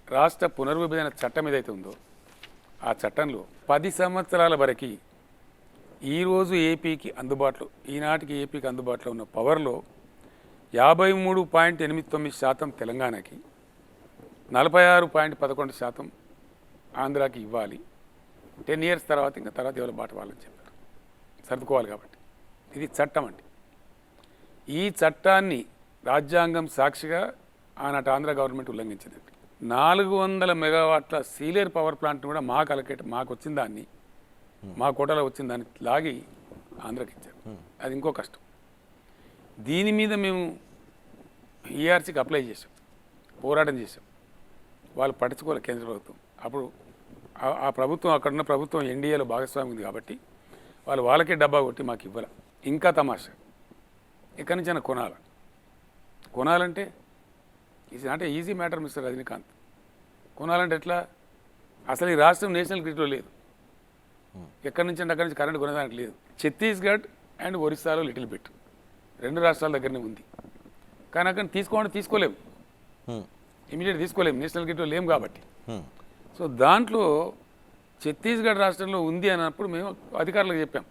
రాష్ట్ర పునర్విభజన చట్టం ఏదైతే ఉందో ఆ చట్టంలో 10 సంవత్సరాల వరకు ఈరోజు ఏపీకి అందుబాటులో ఈనాటికి ఏపీకి అందుబాటులో ఉన్న పవర్లో 53.89% తెలంగాణకి 46.11% ఆంధ్రాకి ఇవ్వాలి. 10 ఇయర్స్ తర్వాత ఇంకా తర్వాత ఎవరి బాట వాళ్ళని చెప్పారు, సర్దుకోవాలి. కాబట్టి ఇది చట్టం అండి. ఈ చట్టాన్ని రాజ్యాంగం సాక్షిగా ఆనాటి ఆంధ్ర గవర్నమెంట్ ఉల్లంఘించిందండి. 400 మెగావాట్ల సీలియర్ పవర్ ప్లాంట్ని కూడా మాకు మాకు వచ్చిన దాన్ని, మా కోటలో వచ్చిన దాన్ని లాగి ఆంధ్రాకి ఇచ్చారు. అది ఇంకో కష్టం. దీని మీద మేము ఈఆర్సీకి అప్లై చేసాం, పోరాటం చేసాం. వాళ్ళు పట్టించుకోవాలి కేంద్ర ప్రభుత్వం. అప్పుడు ఆ ప్రభుత్వం, అక్కడున్న ప్రభుత్వం ఎన్డీఏలో భాగస్వామి ఉంది కాబట్టి వాళ్ళకే డబ్బా కొట్టి మాకు ఇవ్వాలి. ఇంకా తమాషా, ఎక్కడి నుంచైనా కొనాలంటే ఇది అంటే ఈజీ మ్యాటర్ మిస్టర్ రజనీకాంత్. కొనాలంటే ఎట్లా? అసలు ఈ రాష్ట్రం నేషనల్ గ్రిడ్లో లేదు. ఎక్కడి నుంచి అంటే అక్కడి నుంచి కరెంట్ కొనేదానికి లేదు. ఛత్తీస్గఢ్ అండ్ ఒరిస్సాలో లిటిల్ బిట్, 2 రాష్ట్రాల దగ్గరనే ఉంది. కానీ అక్కడ తీసుకోలేము, ఇమీడియట్ తీసుకోలేము, నేషనల్ గ్రిడ్లో లేము కాబట్టి. సో దాంట్లో ఛత్తీస్గఢ్ రాష్ట్రంలో ఉంది అన్నప్పుడు మేము అధికారులకు చెప్పాం,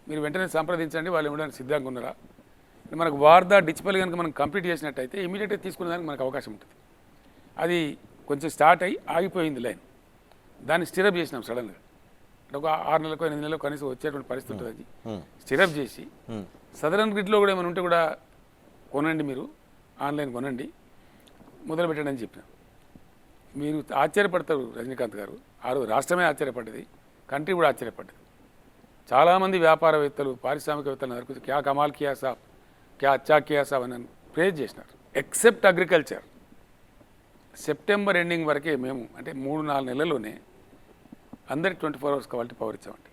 మీరు వెంటనే సంప్రదించండి, వాళ్ళు ఇవ్వడానికి సిద్ధంగా ఉన్నారా. మనకు వార్దా డిచ్పల్ కనుక మనం కంప్లీట్ చేసినట్టయితే ఇమీడియట్గా తీసుకునేదానికి మనకు అవకాశం ఉంటుంది. అది కొంచెం స్టార్ట్ అయ్యి ఆగిపోయింది లైన్. దాన్ని స్టిరప్ చేసినాం సడన్గా. ఒక 6 నెలలకు 8 నెలలకు కనీసం వచ్చేటువంటి పరిస్థితి ఉంటుంది. అది స్టిరప్ చేసి సదరన్ గ్రిడ్లో కూడా ఏమైనా ఉంటే కూడా కొనండి, మీరు ఆన్లైన్ కొనండి, మొదలు పెట్టండి అని చెప్పినాం. మీరు ఆశ్చర్యపడతారు రజనీకాంత్ గారు. ఆ రోజు రాష్ట్రమే ఆశ్చర్యపడ్డది, కంట్రీ కూడా ఆశ్చర్యపడ్డది. చాలామంది వ్యాపారవేత్తలు, పారిశ్రామికవేత్తలు అందరికీ క్యా కమాల్ కియా సాబ్, క్యా అచ్చా కియా సాబ్ అని ప్రేజ్ చేసినారు. ఎక్సెప్ట్ అగ్రికల్చర్ సెప్టెంబర్ ఎండింగ్ వరకే మేము, అంటే 3-4 నెలల్లోనే అందరికి 24 hours క్వాలిటీ పవర్ ఇచ్చామండి.